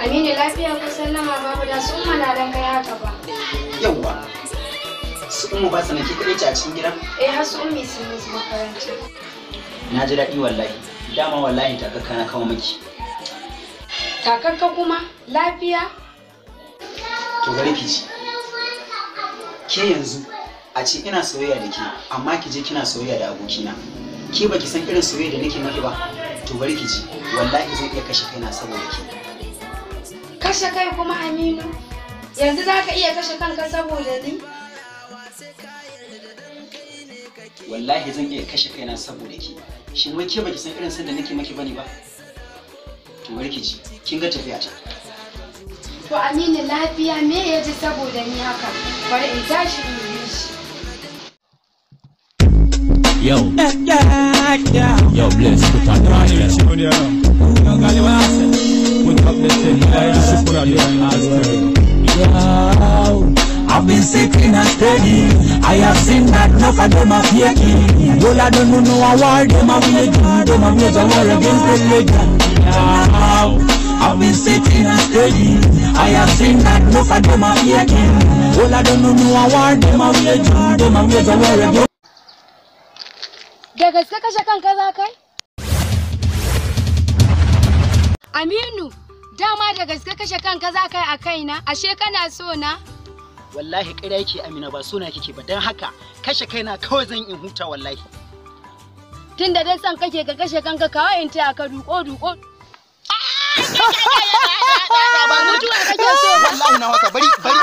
Aminu lafiya ko sallama babu da su umma na dan kai haka ba. Yawwa. Su umma ba sana ke kaɗai ce a cikin gidan? Har su ummi sun yi makaranta. Na ji daɗi wallahi. Dama wallahi takakka na kawo miki. Takakka kuma lafiya? To gare ki ji. Ke yanzu a ce ina soyayya da ke amma ki je kina soyayya da abokina. Ke baki san irin soyayya da nake maki ba. To bari ki ji. Wallahi zan iya kashe kaina saboda ke. Kashe kai kuma Aminu? Yanzu za ka iya kashe kanka saboda ni? Wallahi zan iya kashe kaina saboda ke. Shin wai ke baki san irin san da nake maki bane ba? To bari ki ji. Kin ga tafiya ta. To Aminu lafiya me ya ji saboda ni haka? Bari in tashi in yi shi. Yo, yo, bless, put on the mic. Put up the thing, yo, I've been sitting and steady. I have seen that enough of them are faking. Well, I don't know a war, them are waging. Them are waging war against religion. I've been sitting and steady. I have seen that enough of them are faking. Well, I don't know a war, them are waging. Them are waging war against. Da gaske kashe kanka za kai? Aminu, dama da gaske kashe kanka za kai a kaina, ashe kana so na? Wallahi ƙarya yake Amina ba so na kike ba dan haka kashe kaina kawai zan in huta wallahi. Tunda dan san kake ka kashe kanka kawai in taya ka duko. Ba mutuwa kake so wallahi na wasa bari. Kai.